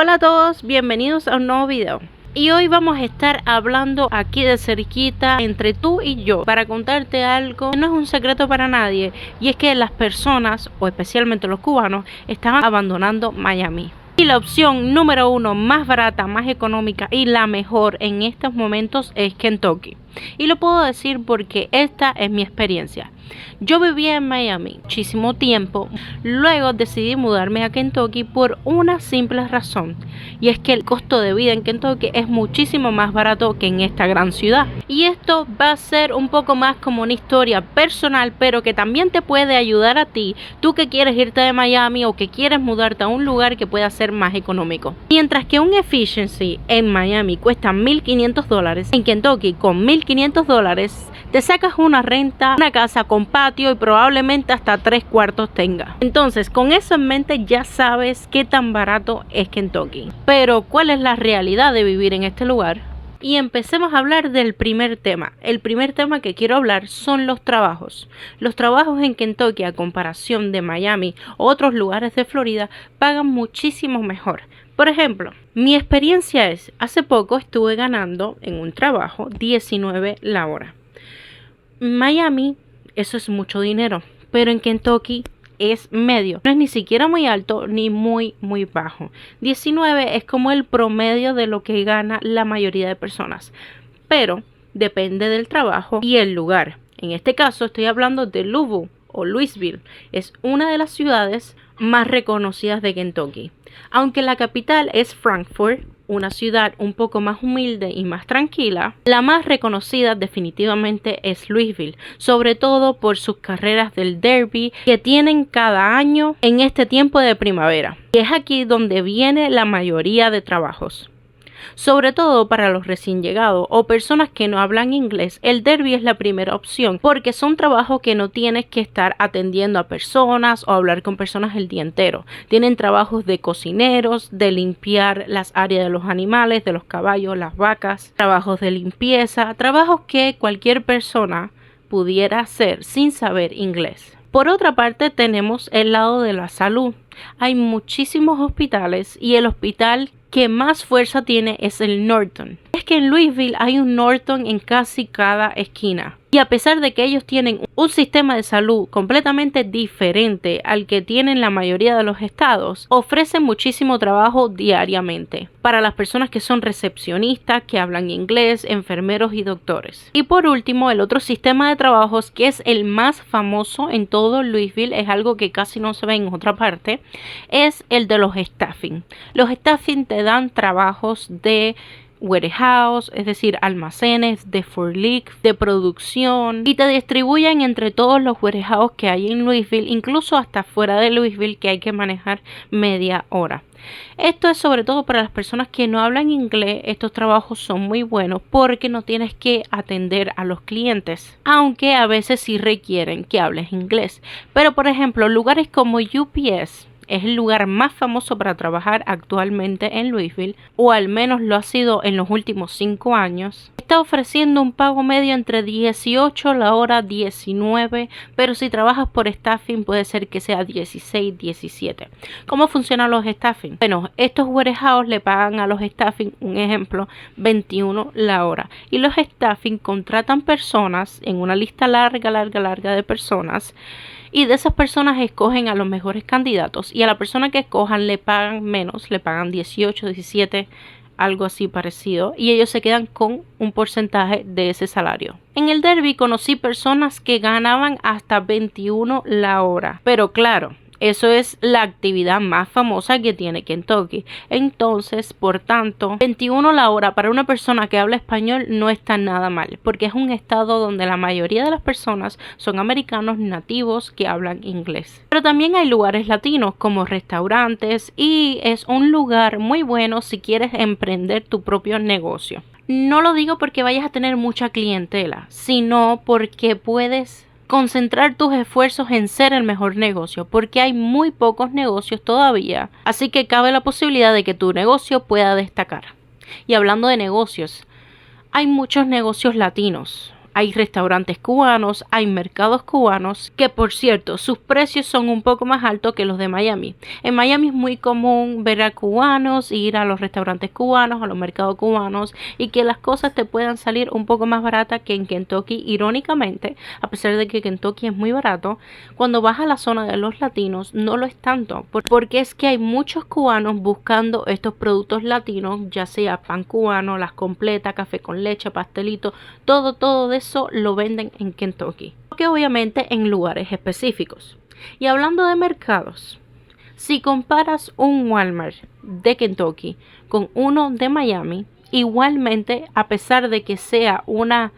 Hola a todos, bienvenidos a un nuevo video. Y hoy vamos a estar hablando aquí de cerquita entre tú y yo para contarte algo que no es un secreto para nadie, y es que las personas, o especialmente los cubanos, están abandonando Miami. Y la opción número uno más barata, más económica y la mejor en estos momentos es Kentucky. Y lo puedo decir porque esta es mi experiencia. Yo vivía en Miami muchísimo tiempo, luego decidí mudarme a Kentucky por una simple razón, y es que el costo de vida en Kentucky es muchísimo más barato que en esta gran ciudad. Y esto va a ser un poco más como una historia personal, pero que también te puede ayudar a ti, tú que quieres irte de Miami o que quieres mudarte a un lugar que pueda ser más económico. Mientras que un efficiency en Miami cuesta $1,500, en Kentucky con $1,500 te sacas una renta, una casa con patio y probablemente hasta 3 cuartos tenga. Entonces, con eso en mente ya sabes qué tan barato es Kentucky. Pero, ¿cuál es la realidad de vivir en este lugar? Y empecemos a hablar del primer tema. El primer tema que quiero hablar son los trabajos. Los trabajos en Kentucky, a comparación de Miami o otros lugares de Florida, pagan muchísimo mejor. Por ejemplo, mi experiencia es, hace poco estuve ganando en un trabajo $19 la hora. En Miami eso es mucho dinero, pero en Kentucky es medio. No es ni siquiera muy alto ni muy bajo. 19 es como el promedio de lo que gana la mayoría de personas, pero depende del trabajo y el lugar. En este caso estoy hablando de Louisville o Louisville. Es una de las ciudades más reconocidas de Kentucky. Aunque la capital es Frankfort, una ciudad un poco más humilde y más tranquila, la más reconocida definitivamente es Louisville, sobre todo por sus carreras del derby que tienen cada año en este tiempo de primavera. Y es aquí donde viene la mayoría de trabajos. Sobre todo para los recién llegados o personas que no hablan inglés, el derby es la primera opción porque son trabajos que no tienes que estar atendiendo a personas o hablar con personas el día entero. Tienen trabajos de cocineros, de limpiar las áreas de los animales, de los caballos, las vacas, trabajos de limpieza, trabajos que cualquier persona pudiera hacer sin saber inglés. Por otra parte, tenemos el lado de la salud. Hay muchísimos hospitales y el hospital que más fuerza tiene es el Norton. Es que en Louisville hay un Norton en casi cada esquina. Y a pesar de que ellos tienen un sistema de salud completamente diferente al que tienen la mayoría de los estados, ofrecen muchísimo trabajo diariamente para las personas que son recepcionistas, que hablan inglés, enfermeros y doctores. Y por último, el otro sistema de trabajos que es el más famoso en todo Louisville, es algo que casi no se ve en otra parte, es el de los staffing. Los staffing te dan trabajos de warehouse, es decir, almacenes, de forklift, de producción, y te distribuyen entre todos los warehouse que hay en Louisville, incluso hasta fuera de Louisville, que hay que manejar media hora. Esto es sobre todo para las personas que no hablan inglés. Estos trabajos son muy buenos porque no tienes que atender a los clientes, aunque a veces sí requieren que hables inglés. Pero por ejemplo, lugares como UPS es el lugar más famoso para trabajar actualmente en Louisville, o al menos lo ha sido en los últimos 5 años. Está ofreciendo un pago medio entre 18 la hora, 19, pero si trabajas por staffing puede ser que sea 16, 17. ¿Cómo funcionan los staffing? Bueno, estos warehouse le pagan a los staffing, un ejemplo, 21 la hora. Y los staffing contratan personas en una lista larga de personas, y de esas personas escogen a los mejores candidatos, y a la persona que escojan le pagan menos, le pagan 18, 17, algo así parecido, y ellos se quedan con un porcentaje de ese salario. En el derby conocí personas que ganaban hasta 21 la hora, pero claro, eso es la actividad más famosa que tiene Kentucky. Entonces, por tanto, 21 la hora para una persona que habla español no está nada mal, porque es un estado donde la mayoría de las personas son americanos nativos que hablan inglés. Pero también hay lugares latinos como restaurantes, y es un lugar muy bueno si quieres emprender tu propio negocio. No lo digo porque vayas a tener mucha clientela, sino porque puedes concentrar tus esfuerzos en ser el mejor negocio, porque hay muy pocos negocios todavía, así que cabe la posibilidad de que tu negocio pueda destacar. Y hablando de negocios, hay muchos negocios latinos. hay restaurantes cubanos, hay mercados cubanos, que por cierto, sus precios son un poco más altos que los de Miami. En Miami es muy común ver a cubanos, ir a los restaurantes cubanos, a los mercados cubanos, y que las cosas te puedan salir un poco más baratas que en Kentucky. Irónicamente, a pesar de que Kentucky es muy barato, cuando vas a la zona de los latinos no lo es tanto, porque es que hay muchos cubanos buscando estos productos latinos, ya sea pan cubano, las completas, café con leche, pastelito, todo de eso lo venden en Kentucky, que obviamente en lugares específicos. Y hablando de mercados, si comparas un Walmart de Kentucky con uno de Miami, igualmente, a pesar de que sea una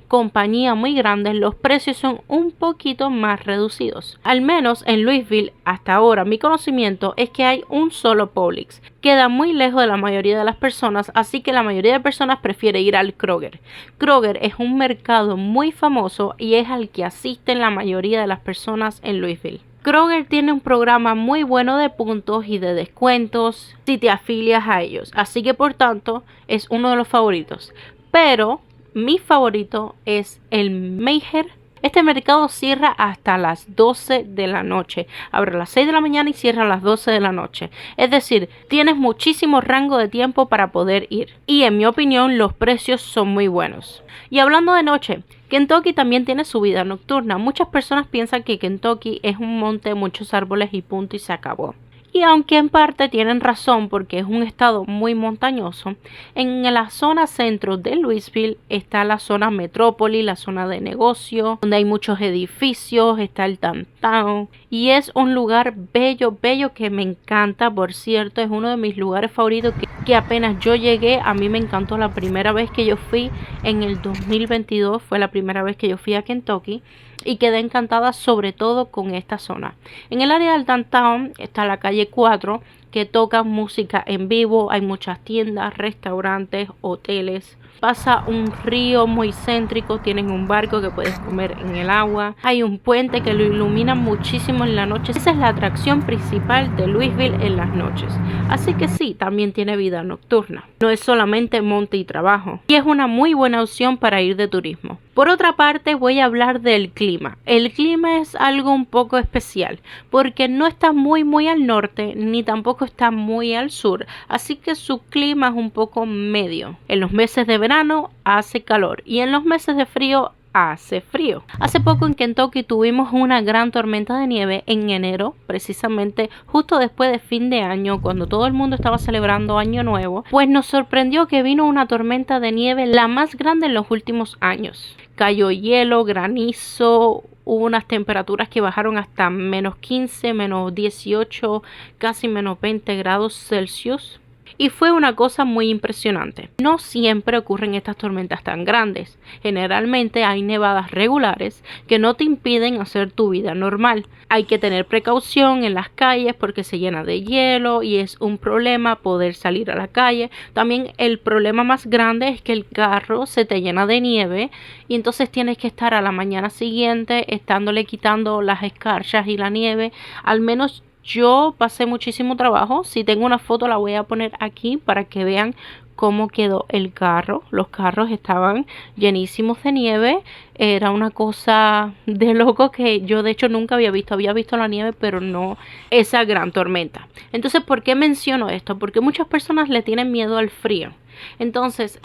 compañía muy grande, los precios son un poquito más reducidos. Al menos en Louisville, hasta ahora, mi conocimiento es que hay un solo Publix. Queda muy lejos de la mayoría de las personas, así que la mayoría de personas prefiere ir al Kroger. Kroger es un mercado muy famoso y es al que asisten la mayoría de las personas en Louisville. Kroger tiene un programa muy bueno de puntos y de descuentos si te afilias a ellos, así que por tanto es uno de los favoritos. Pero mi favorito es el Meijer. Este mercado cierra hasta las 12 de la noche. Abre a las 6 de la mañana y cierra a las 12 de la noche. Es decir, tienes muchísimo rango de tiempo para poder ir. Y en mi opinión, los precios son muy buenos. Y hablando de noche, Kentucky también tiene su vida nocturna. Muchas personas piensan que Kentucky es un monte, muchos árboles y punto y se acabó. Y aunque en parte tienen razón porque es un estado muy montañoso, en la zona centro de Louisville está la zona metrópoli, la zona de negocio, donde hay muchos edificios, está el downtown y es un lugar bello que me encanta. Por cierto, es uno de mis lugares favoritos que apenas yo llegué, a mí me encantó. La primera vez que yo fui en el 2022 fue la primera vez que yo fui a Kentucky y quedé encantada sobre todo con esta zona. En el área del downtown está la calle 4 que toca música en vivo, hay muchas tiendas, restaurantes, hoteles. Pasa un río muy céntrico, tienen un barco que puedes comer en el agua, hay un puente que lo ilumina muchísimo en la noche. Esa es la atracción principal de Louisville en las noches. Así que sí, también tiene vida nocturna. No es solamente monte y trabajo. Y es una muy buena opción para ir de turismo. Por otra parte, voy a hablar del clima. El clima es algo un poco especial porque no está muy al norte ni tampoco está muy al sur, así que su clima es un poco medio. En los meses de verano hace calor y en los meses de frío hace frío. Hace poco en Kentucky tuvimos una gran tormenta de nieve en enero, precisamente justo después de fin de año, cuando todo el mundo estaba celebrando Año Nuevo, pues nos sorprendió que vino una tormenta de nieve, la más grande en los últimos años. Cayó hielo, granizo, hubo unas temperaturas que bajaron hasta menos 15, menos 18, casi menos 20 grados Celsius. Y fue una cosa muy impresionante. No siempre ocurren estas tormentas tan grandes. Generalmente hay nevadas regulares que no te impiden hacer tu vida normal. Hay que tener precaución en las calles porque se llena de hielo y es un problema poder salir a la calle. También el problema más grande es que el carro se te llena de nieve y entonces tienes que estar a la mañana siguiente estándole quitando las escarchas y la nieve. Al menos yo pasé muchísimo trabajo. Si tengo una foto la voy a poner aquí para que vean cómo quedó el carro. Los carros estaban llenísimos de nieve. Era una cosa de loco que yo de hecho nunca había visto. Había visto la nieve pero no esa gran tormenta. Entonces, ¿por qué menciono esto? Porque muchas personas le tienen miedo al frío. Entonces,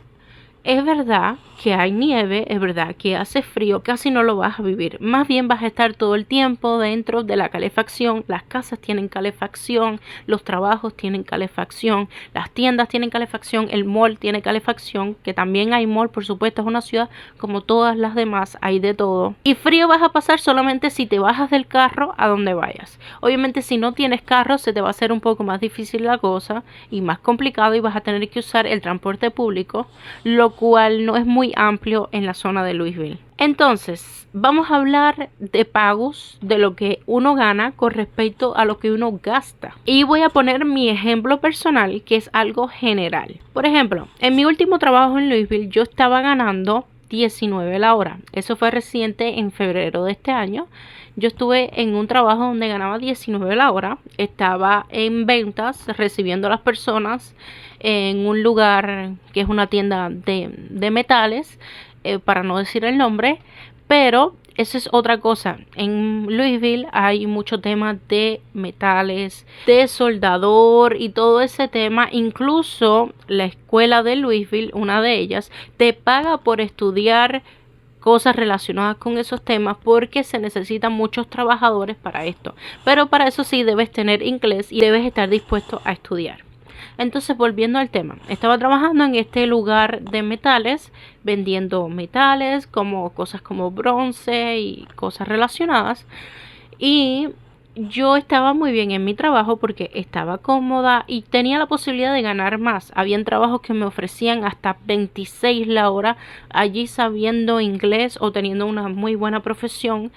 es verdad que hay nieve, es verdad que hace frío, casi no lo vas a vivir. Más bien vas a estar todo el tiempo dentro de la calefacción. Las casas tienen calefacción, los trabajos tienen calefacción, las tiendas tienen calefacción, el mall tiene calefacción, que también hay mall, por supuesto, es una ciudad como todas las demás, hay de todo. Y frío vas a pasar solamente si te bajas del carro a donde vayas. Obviamente si no tienes carro se te va a hacer un poco más difícil la cosa y más complicado y vas a tener que usar el transporte público, lo cual no es muy amplio en la zona de Louisville. Entonces, vamos a hablar de pagos, de lo que uno gana con respecto a lo que uno gasta. Y voy a poner mi ejemplo personal, que es algo general. Por ejemplo, en mi último trabajo en Louisville, yo estaba ganando 19 la hora. Eso fue reciente en febrero de este año. Yo estuve en un trabajo donde ganaba 19 la hora. Estaba en ventas, recibiendo a las personas en un lugar que es una tienda de metales. para no decir el nombre, pero esa es otra cosa. En Louisville hay mucho tema de metales, de soldador y todo ese tema. Incluso la escuela de Louisville, una de ellas, te paga por estudiar cosas relacionadas con esos temas porque se necesitan muchos trabajadores para esto. Pero para eso sí debes tener inglés y debes estar dispuesto a estudiar. Entonces, volviendo al tema, estaba trabajando en este lugar de metales, vendiendo metales, como cosas como bronce y cosas relacionadas. Y yo estaba muy bien en mi trabajo porque estaba cómoda y tenía la posibilidad de ganar más. Habían trabajos que me ofrecían hasta 26 la hora. Allí, sabiendo inglés o teniendo una muy buena profesión,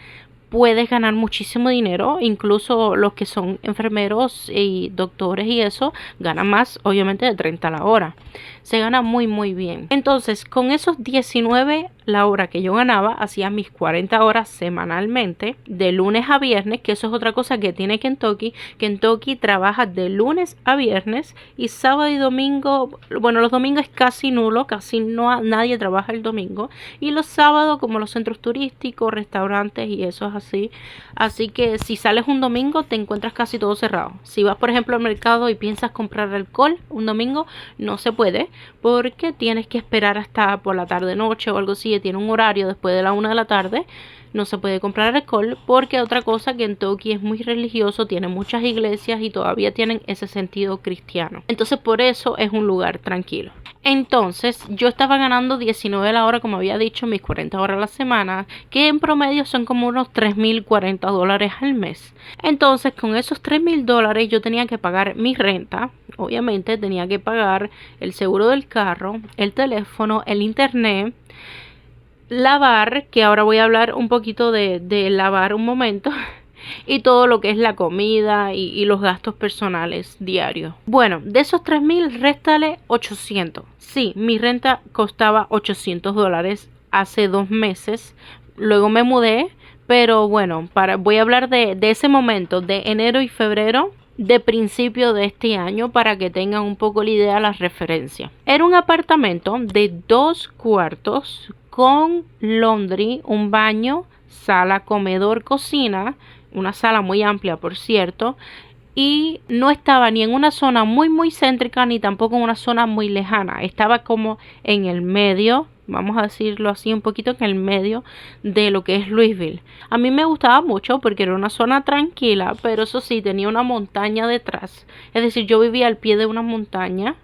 puedes ganar muchísimo dinero. Incluso los que son enfermeros y doctores y eso ganan más, obviamente, de 30 la hora. Se gana muy muy bien. Entonces, con esos 19 la hora que yo ganaba, hacía mis 40 horas semanalmente, de lunes a viernes, que eso es otra cosa que tiene Kentucky. Kentucky trabaja de lunes a viernes y sábado y domingo, bueno, los domingos es casi nulo, casi no nadie trabaja el domingo, y los sábados, como los centros turísticos, restaurantes y eso es así. Así que si sales un domingo te encuentras casi todo cerrado. Si vas, por ejemplo, al mercado y piensas comprar alcohol un domingo, no se puede porque tienes que esperar hasta por la tarde noche o algo así. Tiene un horario después de la 1 de la tarde. No se puede comprar alcohol porque otra cosa, que Kentucky es muy religioso, tiene muchas iglesias y todavía tienen ese sentido cristiano. Entonces por eso es un lugar tranquilo. Entonces yo estaba ganando 19 la hora, como había dicho, mis 40 horas a la semana, que en promedio son como unos $3,040 al mes. Entonces con esos $3,000 yo tenía que pagar mi renta, obviamente tenía que pagar el seguro del carro, el teléfono, el internet, lavar, que ahora voy a hablar un poquito de lavar un momento, y todo lo que es la comida y los gastos personales diarios. Bueno, de esos 3,000, réstale 800. Sí, mi renta costaba $800 hace 2 meses. Luego me mudé, pero bueno, voy a hablar de ese momento, de enero y febrero de principio de este año, para que tengan un poco la idea, las referencias. Era un apartamento de 2 cuartos con laundry, un baño, sala, comedor, cocina, una sala muy amplia, por cierto, y no estaba ni en una zona muy muy céntrica ni tampoco en una zona muy lejana. Estaba como en el medio, vamos a decirlo así, un poquito en el medio de lo que es Louisville. A mí me gustaba mucho porque era una zona tranquila, pero eso sí, tenía una montaña detrás. Es decir, yo vivía al pie de una montaña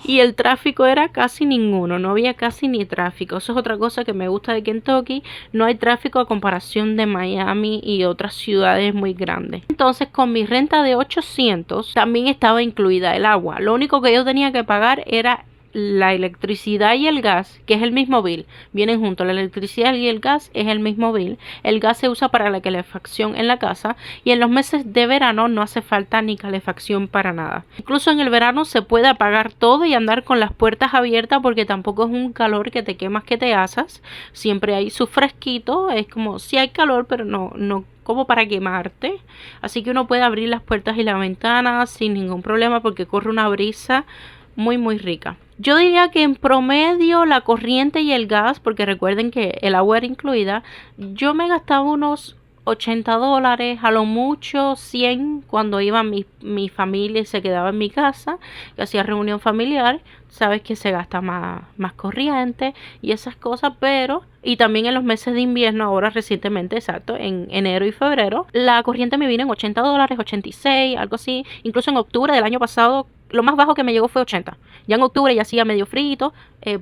y el tráfico era casi ninguno, no había casi ni tráfico. Eso es otra cosa que me gusta de Kentucky, no hay tráfico a comparación de Miami y otras ciudades muy grandes. Entonces, con mi renta de 800 también estaba incluida el agua. Lo único que yo tenía que pagar era la electricidad y el gas, que es el mismo bill, vienen juntos. La electricidad y el gas es el mismo bill. El gas se usa para la calefacción en la casa y en los meses de verano no hace falta ni calefacción para nada. Incluso en el verano se puede apagar todo y andar con las puertas abiertas porque tampoco es un calor que te quemas que te asas. Siempre hay su fresquito, es como si hay calor, pero no como para quemarte. Así que uno puede abrir las puertas y las ventanas sin ningún problema porque corre una brisa muy muy rica. Yo diría que en promedio la corriente y el gas, porque recuerden que el agua era incluida, yo me gastaba unos $80, a lo mucho 100 cuando iba mi familia y se quedaba en mi casa, que hacía reunión familiar. Sabes que se gasta más corriente y esas cosas, pero y también en los meses de invierno, ahora recientemente, exacto, en enero y febrero, la corriente me vino en $80, 86, algo así. Incluso en octubre del año pasado, lo más bajo que me llegó fue 80. Ya en octubre ya hacía medio frío,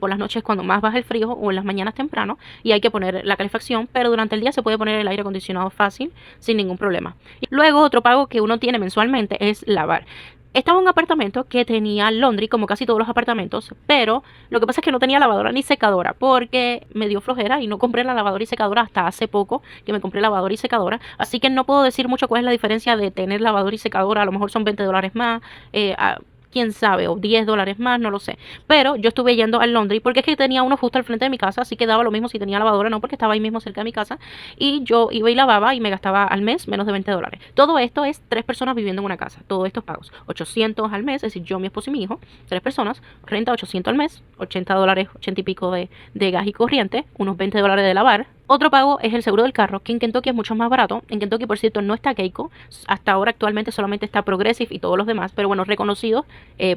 por las noches cuando más baja el frío o en las mañanas temprano, y hay que poner la calefacción, pero durante el día se puede poner el aire acondicionado fácil, sin ningún problema. Y luego otro pago que uno tiene mensualmente es lavar. Estaba en un apartamento que tenía laundry, como casi todos los apartamentos, pero lo que pasa es que no tenía lavadora ni secadora, porque me dio flojera y no compré la lavadora y secadora hasta hace poco que me compré lavadora y secadora, así que no puedo decir mucho cuál es la diferencia de tener lavadora y secadora. A lo mejor son $20 más, quién sabe, o $10 más, no lo sé. Pero yo estuve yendo al laundry porque es que tenía uno justo al frente de mi casa, así que daba lo mismo si tenía lavadora o no, porque estaba ahí mismo cerca de mi casa. Y yo iba y lavaba y me gastaba al mes menos de $20. Todo esto es 3 personas viviendo en una casa, todos estos pagos. 800 al mes, es decir, yo, mi esposo y mi hijo, 3 personas, renta 800 al mes, $80, 80 y pico de gas y corriente, unos $20 de lavar. Otro pago es el seguro del carro, que en Kentucky es mucho más barato. En Kentucky, por cierto, no está Geico. Hasta ahora actualmente solamente está Progressive y todos los demás, pero bueno, reconocido,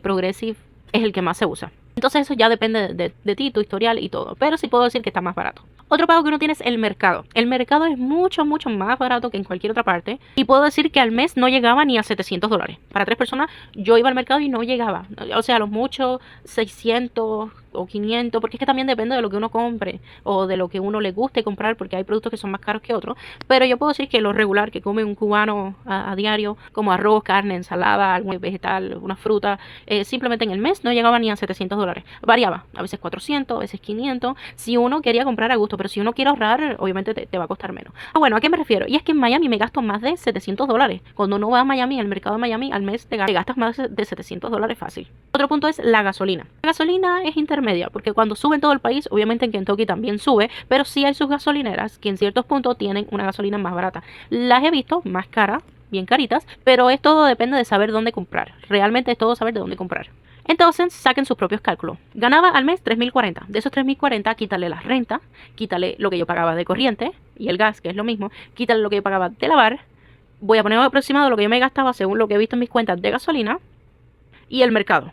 Progressive es el que más se usa. Entonces eso ya depende de ti, tu historial y todo. Pero sí puedo decir que está más barato. Otro pago que uno tiene es el mercado. El mercado es mucho, mucho más barato que en cualquier otra parte. Y puedo decir que al mes no llegaba ni a $700. Para 3 personas yo iba al mercado y no llegaba. O sea, a lo mucho 600 o 500, porque es que también depende de lo que uno compre o de lo que uno le guste comprar, porque hay productos que son más caros que otros. Pero yo puedo decir que lo regular que come un cubano a diario, como arroz, carne, ensalada, algún vegetal, una fruta, simplemente en el mes no llegaba ni a $700. Variaba, a veces 400, a veces 500, si uno quería comprar a gusto, pero si uno quiere ahorrar, obviamente te va a costar menos. Bueno, ¿a qué me refiero? Y es que en Miami me gasto más de $700. Cuando uno va a Miami, al mercado de Miami, al mes te gastas más de $700 fácil. Otro punto es la gasolina. La gasolina es intermedia, porque cuando sube en todo el país, obviamente en Kentucky también sube, pero sí hay sus gasolineras que en ciertos puntos tienen una gasolina más barata. Las he visto más caras, bien caritas, pero es todo depende de saber dónde comprar. Realmente es todo saber de dónde comprar. Entonces saquen sus propios cálculos. Ganaba al mes $3,040. De esos $3,040, quítale la renta, quítale lo que yo pagaba de corriente y el gas, que es lo mismo, quítale lo que yo pagaba de lavar. Voy a poner un aproximado de lo que yo me gastaba según lo que he visto en mis cuentas de gasolina y el mercado.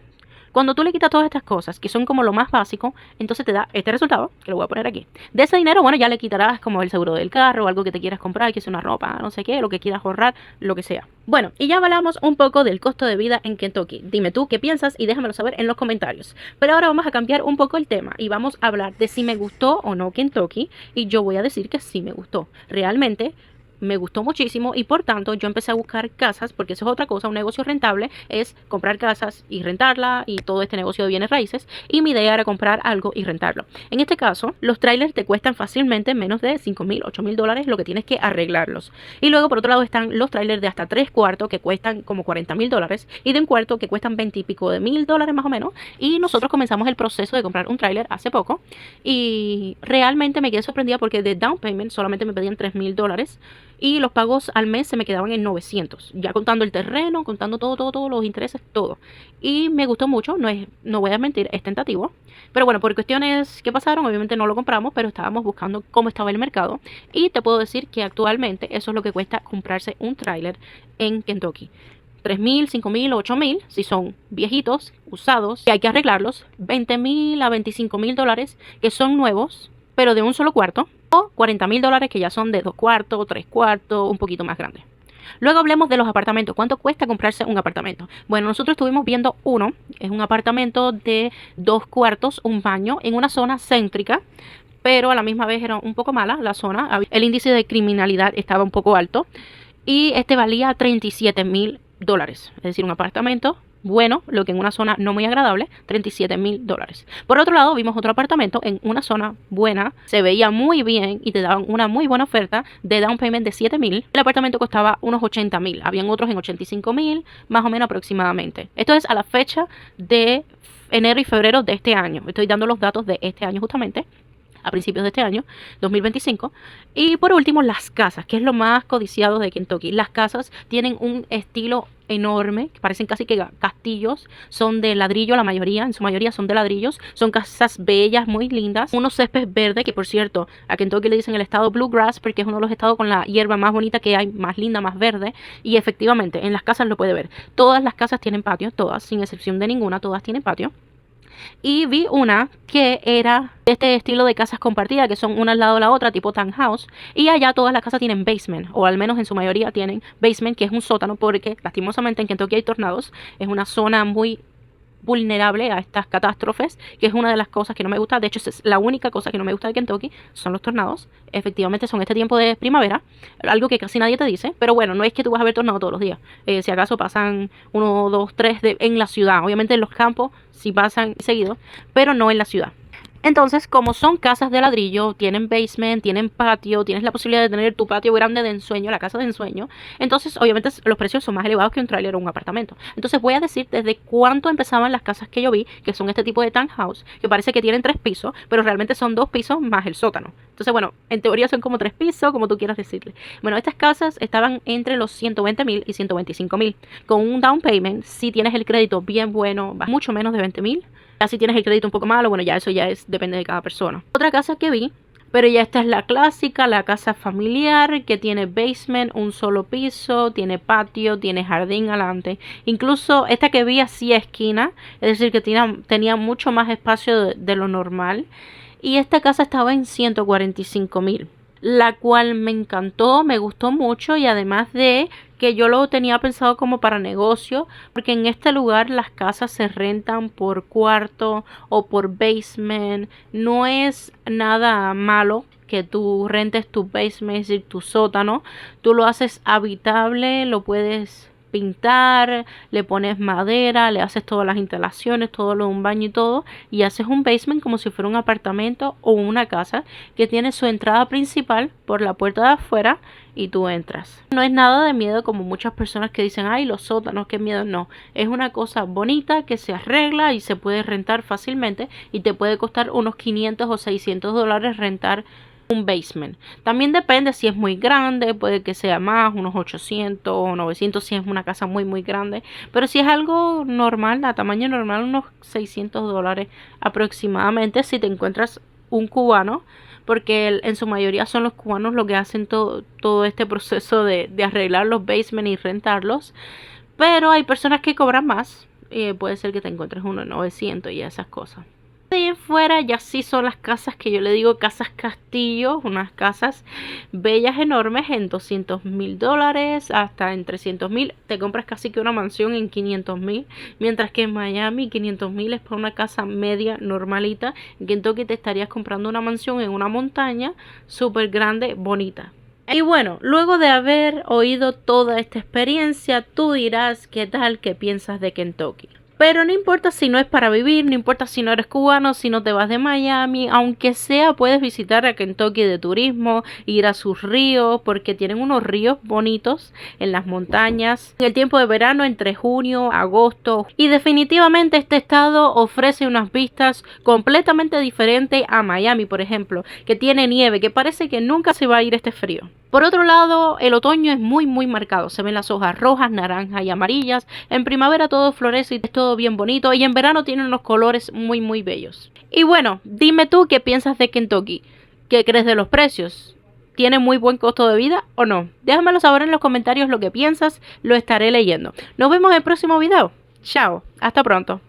Cuando tú le quitas todas estas cosas, que son como lo más básico, entonces te da este resultado, que lo voy a poner aquí. De ese dinero, bueno, ya le quitarás como el seguro del carro, algo que te quieras comprar, que es una ropa, no sé qué, lo que quieras ahorrar, lo que sea. Bueno, y ya hablamos un poco del costo de vida en Kentucky. Dime tú qué piensas y déjamelo saber en los comentarios. Pero ahora vamos a cambiar un poco el tema y vamos a hablar de si me gustó o no Kentucky. Y yo voy a decir que sí me gustó. Realmente me gustó muchísimo y por tanto yo empecé a buscar casas, porque eso es otra cosa, un negocio rentable es comprar casas y rentarla y todo este negocio de bienes raíces, y mi idea era comprar algo y rentarlo. En este caso, los trailers te cuestan fácilmente menos de $5,000, $8,000, lo que tienes que arreglarlos. Y luego por otro lado están los trailers de hasta 3 cuartos que cuestan como $40,000 y de un cuarto que cuestan $20 y pico de mil más o menos. Y nosotros comenzamos el proceso de comprar un trailer hace poco y realmente me quedé sorprendida porque de down payment solamente me pedían $3,000 y los pagos al mes se me quedaban en 900, ya contando el terreno, contando todo, los intereses, todo. Y me gustó mucho, no voy a mentir, es tentativo. Pero bueno, por cuestiones que pasaron, obviamente no lo compramos, pero estábamos buscando cómo estaba el mercado. Y te puedo decir que actualmente eso es lo que cuesta comprarse un tráiler en Kentucky. 3,000, 5,000 o 8,000 si son viejitos, usados, y hay que arreglarlos. 20,000 a $25,000 que son nuevos, pero de un solo cuarto. O $40,000 que ya son de 2 cuartos, 3 cuartos, un poquito más grandes. Luego hablemos de los apartamentos. ¿Cuánto cuesta comprarse un apartamento? Bueno, nosotros estuvimos viendo uno. Es un apartamento de 2 cuartos, un baño, en una zona céntrica, pero a la misma vez era un poco mala la zona. El índice de criminalidad estaba un poco alto. Y este valía $37,000. Es decir, un apartamento bueno, lo que en una zona no muy agradable, $37,000. Por otro lado, vimos otro apartamento en una zona buena, se veía muy bien y te daban una muy buena oferta de down payment de $7,000. El apartamento costaba unos $80,000, habían otros en $85,000, más o menos aproximadamente. Esto es a la fecha de enero y febrero de este año. Estoy dando los datos de este año justamente, a principios de este año, 2025. Y por último, las casas, que es lo más codiciado de Kentucky. Las casas tienen un estilo enorme, que parecen casi que castillos, son de ladrillo la mayoría, en su mayoría son de ladrillos, son casas bellas, muy lindas, unos céspedes verdes, que por cierto, a Kentucky le dicen el estado Bluegrass, porque es uno de los estados con la hierba más bonita que hay, más linda, más verde, y efectivamente, en las casas lo puede ver. Todas las casas tienen patio, todas, sin excepción de ninguna, todas tienen patio. Y vi una que era de este estilo de casas compartidas, que son una al lado de la otra, tipo townhouse. Y allá todas las casas tienen basement, o al menos en su mayoría tienen basement, que es un sótano, porque lastimosamente en Kentucky hay tornados. Es una zona muy vulnerable a estas catástrofes, que es una de las cosas que no me gusta. De hecho, es la única cosa que no me gusta de Kentucky, son los tornados. Efectivamente son este tiempo de primavera, algo que casi nadie te dice, pero bueno, no es que tú vas a ver tornados todos los días. Si acaso pasan 1, 2, 3 en la ciudad. Obviamente en los campos sí pasan seguido, pero no en la ciudad. Entonces, como son casas de ladrillo, tienen basement, tienen patio, tienes la posibilidad de tener tu patio grande de ensueño, la casa de ensueño, entonces obviamente los precios son más elevados que un tráiler o un apartamento. Entonces voy a decir desde cuánto empezaban las casas que yo vi, que son este tipo de townhouse, que parece que tienen 3 pisos, pero realmente son 2 pisos más el sótano. Entonces, bueno, en teoría son como 3 pisos, como tú quieras decirle. Bueno, estas casas estaban entre los 120,000 y 125,000. Con un down payment, si tienes el crédito bien bueno, mucho menos de 20,000. Si tienes el crédito un poco malo, bueno, ya eso ya depende de cada persona. Otra casa que vi, pero ya esta es la clásica, la casa familiar, que tiene basement, un solo piso, tiene patio, tiene jardín adelante. Incluso esta que vi hacía esquina, es decir, que tenía mucho más espacio de lo normal. Y esta casa estaba en 145,000. La cual me encantó, me gustó mucho y además de que yo lo tenía pensado como para negocio, porque en este lugar las casas se rentan por cuarto o por basement. No es nada malo que tú rentes tu basement, es decir, tu sótano. Tú lo haces habitable, lo puedes pintar, le pones madera, le haces todas las instalaciones, todo lo de un baño y todo, y haces un basement como si fuera un apartamento o una casa que tiene su entrada principal por la puerta de afuera y tú entras. No es nada de miedo como muchas personas que dicen, ay, los sótanos, qué miedo. No, es una cosa bonita que se arregla y se puede rentar fácilmente y te puede costar unos 500 o 600 dólares rentar un basement. También depende si es muy grande, puede que sea más, unos 800 o 900 si es una casa muy muy grande, pero si es algo normal, a tamaño normal, unos 600 dólares aproximadamente si te encuentras un cubano, porque en su mayoría son los cubanos los que hacen todo este proceso de arreglar los basements y rentarlos, pero hay personas que cobran más, puede ser que te encuentres uno en 900 y esas cosas. De ahí en fuera ya sí son las casas que yo le digo casas castillos, unas casas bellas enormes en 200,000 dólares hasta en 300,000. Te compras casi que una mansión en 500,000, mientras que en Miami 500,000 es para una casa media normalita. En Kentucky te estarías comprando una mansión en una montaña súper grande, bonita. Y bueno, luego de haber oído toda esta experiencia, tú dirás qué tal, qué piensas de Kentucky. Pero no importa si no es para vivir, no importa si no eres cubano, si no te vas de Miami, aunque sea puedes visitar a Kentucky de turismo, ir a sus ríos, porque tienen unos ríos bonitos en las montañas, en el tiempo de verano entre junio, agosto, y definitivamente este estado ofrece unas vistas completamente diferentes a Miami, por ejemplo, que tiene nieve, que parece que nunca se va a ir este frío. Por otro lado, el otoño es muy muy marcado, se ven las hojas rojas, naranjas y amarillas, en primavera todo florece y es todo bien bonito y en verano tiene unos colores muy muy bellos. Y bueno, dime tú qué piensas de Kentucky, qué crees de los precios, ¿tiene muy buen costo de vida o no? Déjamelo saber en los comentarios lo que piensas, lo estaré leyendo. Nos vemos en el próximo video, chao, hasta pronto.